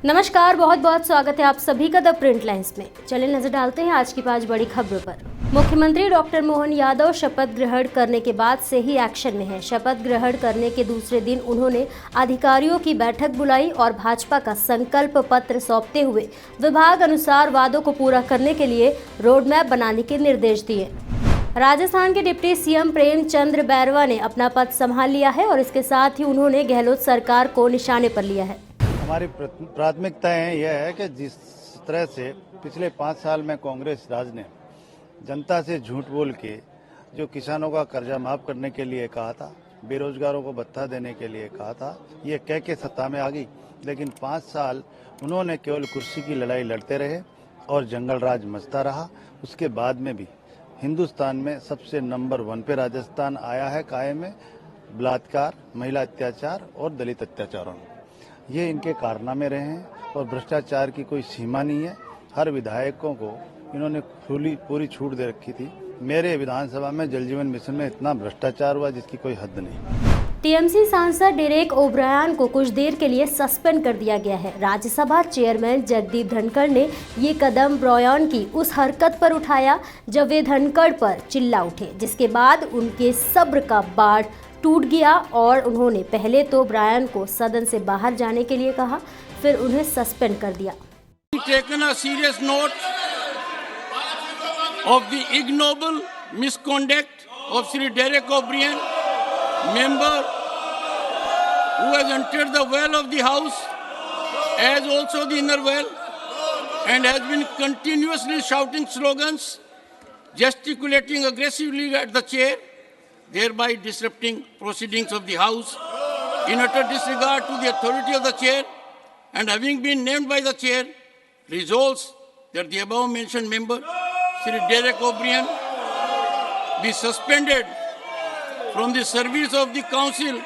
नमस्कार, बहुत बहुत स्वागत है आप सभी का द प्रिंट लाइन्स में। चलिए नजर डालते हैं आज की 5 बड़ी खबरों पर। मुख्यमंत्री डॉक्टर मोहन यादव शपथ ग्रहण करने के बाद से ही एक्शन में है। शपथ ग्रहण करने के दूसरे दिन उन्होंने अधिकारियों की बैठक बुलाई और भाजपा का संकल्प पत्र सौंपते हुए विभाग अनुसार वादों को पूरा करने के लिए रोड मैप बनाने के निर्देश दिए। राजस्थान के डिप्टी सीएम प्रेमचंद्र बैरवा ने अपना पद संभाल लिया है और इसके साथ ही उन्होंने गहलोत सरकार को निशाने पर लिया है। हमारी प्राथमिकताएं यह है कि जिस तरह से पिछले 5 साल में कांग्रेस राज ने जनता से झूठ बोल के जो किसानों का कर्जा माफ करने के लिए कहा था, बेरोजगारों को भत्ता देने के लिए कहा था, ये कह के सत्ता में आ गई। लेकिन 5 साल उन्होंने केवल कुर्सी की लड़ाई लड़ते रहे और जंगल राज मचता रहा। उसके बाद में भी हिंदुस्तान में सबसे नंबर 1 पे राजस्थान आया है कायम में बलात्कार, महिला अत्याचार और दलित अत्याचारों में। ये इनके कारनामे रहे हैं और भ्रष्टाचार की कोई सीमा नहीं है। हर विधायकों को इन्होंने पूरी छूट दे रखी थी। मेरे विधानसभा में जल जीवन मिशन में इतना भ्रष्टाचार हुआ जिसकी कोई हद नहीं। टीएमसी सांसद डेरेक ओब्रायन को कुछ देर के लिए सस्पेंड कर दिया गया है। राज्यसभा चेयरमैन जगदीप धनखड़ ने ये कदम ब्रायन की उस हरकत पर उठाया जब वे धनखड़ पर चिल्ला उठे, जिसके बाद उनके सब्र का बाड़ टूट गया और उन्होंने पहले तो ब्रायन को सदन से बाहर जाने के लिए कहा, फिर उन्हें सस्पेंड कर दिया। Taken a serious note of the ignoble misconduct of Sri Derek O'Brien, member who has entered the well of the House as also the inner well and has been continuously shouting slogans, gesticulating aggressively at the chair, thereby disrupting proceedings of the House in utter disregard to the authority of the chair, and having been named by the chair, resolves that the above mentioned member, Sri Derek O'Brien, be suspended from the service of the council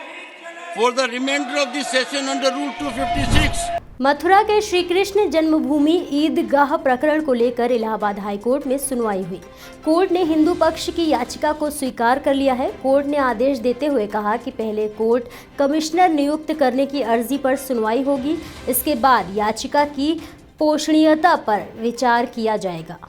for the remainder of the session under Rule 256. Mathura के श्री कृष्ण जन्मभूमि ईदगाह प्रकरण को लेकर Allahabad high court में सुनवाई हुई। Court ने हिंदू पक्ष की याचिका को स्वीकार कर लिया है। कोर्ट ने आदेश देते हुए कहा कि पहले कोर्ट कमिश्नर नियुक्त करने की अर्जी पर सुनवाई होगी, इसके बाद याचिका की पोषणीयता पर विचार किया जाएगा।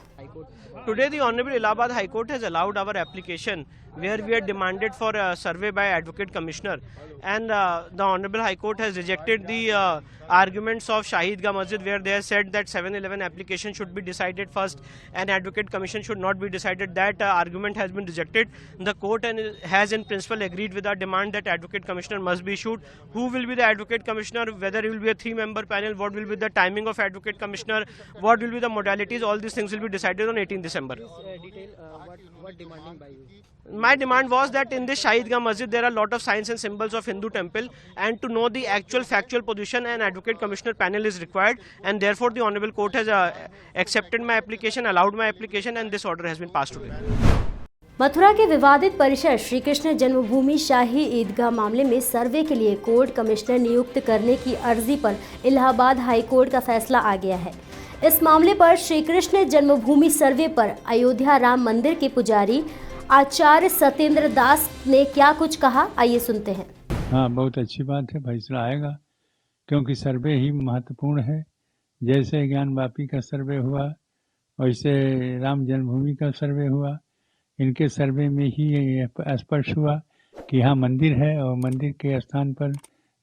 Today, the Honorable Allahabad High Court has allowed our application where we had demanded for a survey by Advocate Commissioner, and the Honorable High Court has rejected the arguments of Shahidgah Masjid, where they have said that 7/11 application should be decided first and Advocate Commission should not be decided. That argument has been rejected. The court has in principle agreed with our demand that Advocate Commissioner must be issued. Who will be the Advocate Commissioner, whether it will be a 3-member panel, what will be the timing of Advocate Commissioner, what will be the modalities, all these things will be decided on 18th December. What demanding by you? My demand was that in this Shahidgah Masjid there are a lot of signs and symbols of Hindu temple, and to know the actual factual position an Advocate Commissioner panel is required, and therefore the Honorable Court has accepted my application, allowed my application, and this order has been passed today. Mathura के विवादित परिसर श्री कृष्ण जन्मभूमि शाही ईदगाह मामले में सर्वे के लिए court commissioner नियुक्त करने की अर्जी पर इलाहाबाद हाई कोर्ट का फैसला आ गया है। इस मामले पर श्री कृष्ण जन्मभूमि सर्वे पर अयोध्या राम मंदिर के पुजारी आचार्य सत्येंद्र दास ने क्या कुछ कहा, आइए सुनते हैं। हाँ, बहुत अच्छी बात है, फैसला आएगा क्योंकि सर्वे ही महत्वपूर्ण है। जैसे ज्ञान वापी का सर्वे हुआ वैसे राम जन्मभूमि का सर्वे हुआ। इनके सर्वे में ही स्पष्ट हुआ कि यहाँ मंदिर है और मंदिर के स्थान पर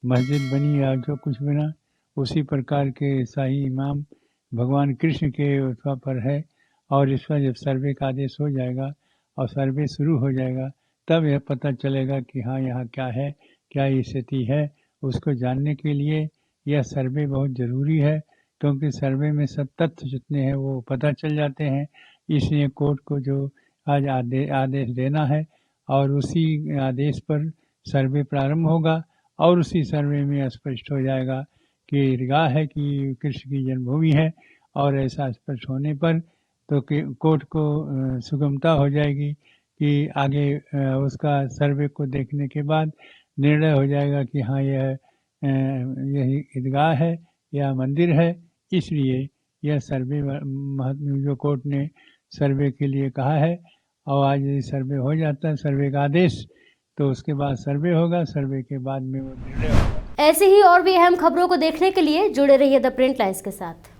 मस्जिद बनी या जो कुछ बना, उसी प्रकार के शाही इमाम भगवान कृष्ण के उत्सव पर है। और इस पर जब सर्वे का आदेश हो जाएगा और सर्वे शुरू हो जाएगा तब यह पता चलेगा कि हाँ यहाँ क्या है, क्या स्थिति है। उसको जानने के लिए यह सर्वे बहुत ज़रूरी है क्योंकि सर्वे में सब तथ्य जितने हैं वो पता चल जाते हैं। इसलिए कोर्ट को जो आज आदेश देना है और उसी आदेश पर सर्वे प्रारंभ होगा और उसी सर्वे में स्पष्ट हो जाएगा कि ईदगाह है कि कृष्ण की जन्मभूमि है। और ऐसा स्पष्ट होने पर तो कोर्ट को सुगमता हो जाएगी कि आगे उसका सर्वे को देखने के बाद निर्णय हो जाएगा कि हाँ यही ईदगाह है या मंदिर है। इसलिए यह सर्वे जो कोर्ट ने सर्वे के लिए कहा है और आज यदि सर्वे हो जाता है, सर्वे का आदेश, तो उसके बाद सर्वे होगा, सर्वे के बाद में वो निर्णय होगा। ऐसी ही और भी अहम खबरों को देखने के लिए जुड़े रहिए द प्रिंट लाइन्स के साथ।